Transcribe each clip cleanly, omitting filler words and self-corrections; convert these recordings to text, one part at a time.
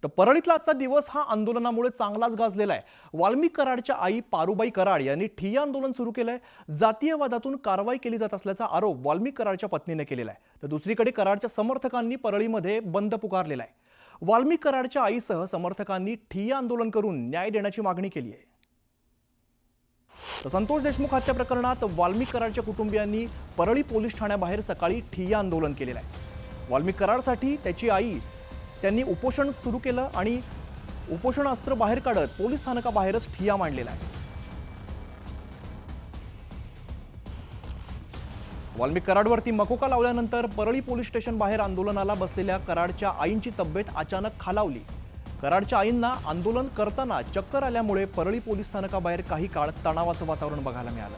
तर परळीतला आजचा दिवस हा आंदोलनामुळे चांगलाच गाजलेला आहे। वाल्मिक कराडच्या आई पारुबाई कराड यांनी ठिय्या आंदोलन सुरू केलंय। जातीयवादातून कारवाई केली जात असल्याचा आरोप वाल्मिक कराडच्या पत्नीने केलेला आहे। तर दुसरीकडे कराडच्या समर्थकांनी परळीमध्ये बंद पुकारलेला आहे। वाल्मिक कराडच्या आईसह समर्थकांनी ठिय्या आंदोलन करून न्याय देण्याची मागणी केली आहे। तर संतोष देशमुख हत्या प्रकरणात वाल्मिक कराडच्या कुटुंबियांनी परळी पोलीस ठाण्याबाहेर सकाळी ठिय्या आंदोलन केलेलं आहे। वाल्मिक कराडसाठी त्याची आई त्यांनी उपोषण सुरू केलं आणि उपोषण अस्त्र बाहेर काढत पोलीस स्थानकाबाहेरच ठिय्या मांडलेला आहे। वाल्मिक कराडवरती मकोका लावल्यानंतर परळी पोलीस स्टेशन बाहेर आंदोलनाला बसलेल्या कराडच्या आईंची तब्येत अचानक खालावली। कराडच्या आईंना आंदोलन करताना चक्कर आल्यामुळे परळी पोलीस स्थानकाबाहेर काही काळ तणावाचं वातावरण बघायला मिळालं।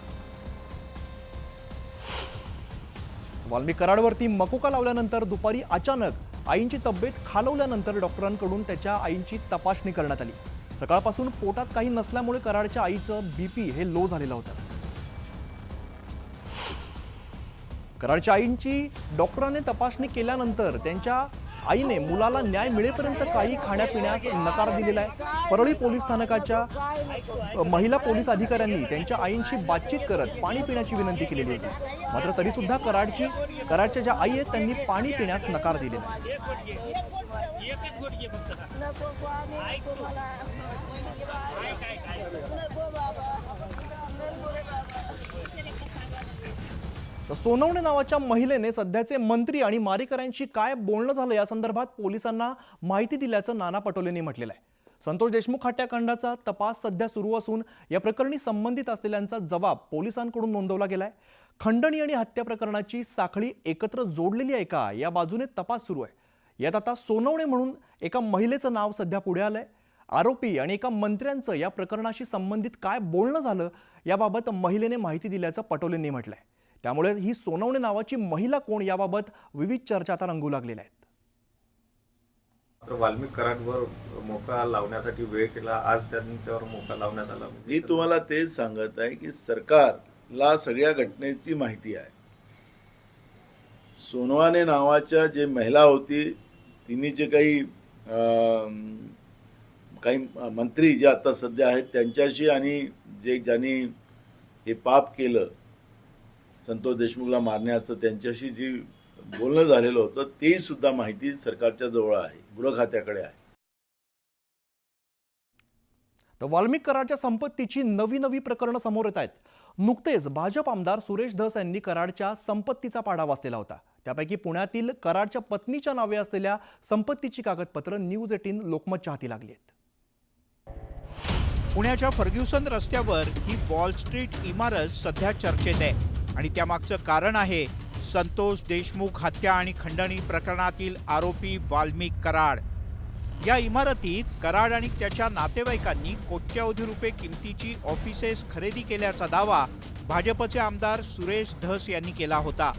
वाल्मिक कराडवरती मकोका लावल्यानंतर दुपारी अचानक आईंची तब्येत खालवल्यानंतर डॉक्टरांकडून त्याच्या आईंची तपासणी करण्यात आली। सकाळपासून पोटात काही नसल्यामुळे कराडच्या आईचं बीपी हे लो झालेलं होतं। कराडच्या आईंची डॉक्टरांनी तपासणी केल्यानंतर त्यांच्या आईने मुलाला न्याय मिळेपर्यंत काही खाण्यापिण्यास नकार दिलेला आहे। परळी पोलीस स्थानकाच्या महिला पोलीस अधिकाऱ्यांनी त्यांच्या आईंशी बातचीत करत पाणी पिण्याची विनंती केलेली होती, मात्र तरी सुद्धा कराडच्या ज्या आई आहेत त्यांनी पाणी पिण्यास नकार दिलेला आहे। सोनवणे नावाच्या महिलेने सध्याचे मंत्री आणि मारेकऱ्यांशी काय बोलणं झालं या संदर्भात पोलिसांना माहिती दिल्याचं नाना पटोलेंनी म्हटलेलं आहे। संतोष देशमुख हत्याकांडाचा तपास सध्या सुरू असून या प्रकरणी संबंधित असलेल्यांचा जबाब पोलिसांकडून नोंदवला गेलाय। खंडणी आणि हत्या प्रकरणाची साखळी एकत्र जोडलेली आहे का या बाजूने तपास सुरू आहे। यात आता सोनवणे म्हणून एका महिलेचं नाव सध्या पुढे आलंय। आरोपी आणि एका मंत्र्यांचं या प्रकरणाशी संबंधित काय बोलणं झालं याबाबत महिलेने माहिती दिल्याचं पटोलेंनी म्हटलंय। त्यामुळे ही सोनवणे नावाची महिला कोण याबाबत विविध चर्चा आता रंगू लागलेल्या आहेत। वाल्मिक कराडवर मोका लावण्यासाठी वेळ केला, आज त्यांच्यावर मोका लावण्यात आला। मी तुम्हाला तेच सांगत आहे की सरकारला सगळ्या घटनेची माहिती आहे। सोनवाने नावाच्या जे महिला होती तिने जे काही मंत्री जे आता सध्या आहेत त्यांच्याशी आणि ज्यांनी हे पाप केलं संतोष देशमुखला मारण्याचं त्यांच्याशी जी बोलणं झालेलं होतं ते सुद्धा माहिती सरकारच्या जवळ आहे, गृह खात्याकडे आहे। तर वाल्मिक कराडच्या संपत्तीची नवी प्रकरणं समोर येत आहेत। नुकतेच भाजप आमदार सुरेश धस यांनी कराडच्या संपत्तीचा पाढा वाचलेला होता। त्यापैकी पुण्यातील कराडच्या पत्नीच्या नावे असलेल्या संपत्तीची कागदपत्र न्यूज 18 लोकमतच्या हाती लागली आहेत। पुण्याच्या फर्ग्युसन रस्त्यावर ही वॉल स्ट्रीट इमारत सध्या चर्चेत आहे आणि त्यामागचं कारण आहे संतोष देशमुख हत्या आणि खंडणी प्रकरणातील आरोपी वाल्मिक कराड। या इमारतीत कराड आणि त्याच्या नातेवाईकांनी कोट्यवधी रुपये किमतीची ऑफिसेस खरेदी केल्याचा दावा भाजपचे आमदार सुरेश धस यांनी केला होता।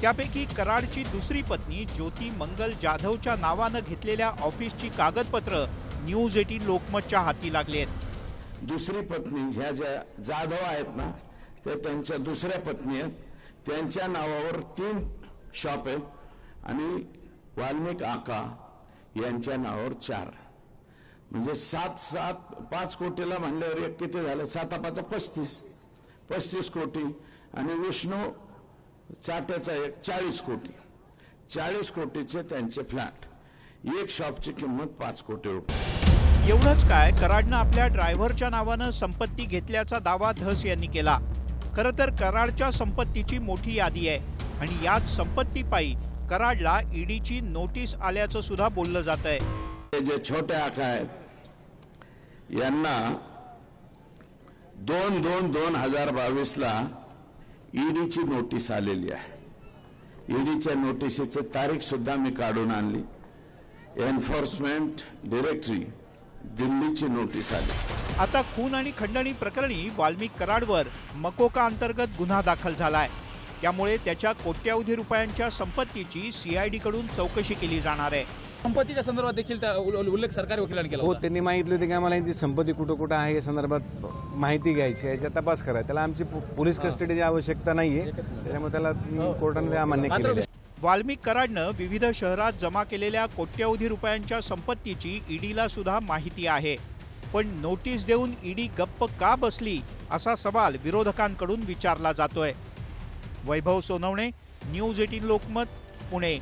त्यापैकी कराडची दुसरी पत्नी ज्योती मंगल जाधवच्या नावानं घेतलेल्या ऑफिसची कागदपत्र न्यूज 18 लोकमतच्या हाती लागली आहेत। दुसरी पत्नी ह्या ज्या जाधव आहेत ना ते त्यांच्या दुसऱ्या पत्नी आहेत, त्यांच्या नावावर 3 शॉप आहेत आणि वाल्मिक आका यांच्या नावावर 4, म्हणजे 5 कोटीला म्हणल्यावर एक किती झालं, 7 35 कोटी आणि विष्णू चाट्याचा एक 40 कोटी, 40 कोटीचे त्यांचे फ्लॅट, एक शॉपची किंमत 5 कोटी रुपये। एवढंच काय, कराडनं आपल्या ड्रायव्हरच्या नावानं संपत्ती घेतल्याचा दावा धस यांनी केला। खरं तर कराडच्या संपत्तीची मोठी यादी आहे आणि याच संपत्तीपायी कराडला ईडीची नोटीस आल्याचं सुद्धा बोललं जात आहे। जे छोटे आका आहेत यांना 2/2/2022 ईडीची नोटीस आलेली आहे। ईडीच्या नोटिसीची तारीख सुद्धा मी काढून आणली। एन्फोर्समेंट डायरेक्टरी दिल्लीची नोटीस आली। आता खून आणि खंडणी प्रकरणी वाल्मिक कराडवर मकोका अंतर्गत गुन्हा दाखल झालाय। त्यामुळे त्याच्या कोट्यवधी रुपयांच्या संपत्तीची सीआयडी कडून चौकशी केली जाणार आहे। संपत्तीच्या संदर्भात देखील उल्लेख सरकारी वकिलांनी केला हो, त्यांनी मागितले होते की आम्हाला ही संपत्ती कुठं आहे या संदर्भात माहिती घ्यायची आहे, याचा तपास करायचा। त्याला आमची पोलीस कस्टडीची आवश्यकता नाहीये, त्यामुळे त्याला कोर्टाने अमान्य केले। वाल्मिक कराडनं विविध शहरात जमा केलेल्या कोट्यवधी रुपयांच्या संपत्तीची ईडीला सुद्धा माहिती आहे. पण नोटीस देऊन ईडी गप्प का बसली असा सवाल विरोधकांकडून विचारला जातोय. वैभव सोनवणे, न्यूज 18 लोकमत, पुणे.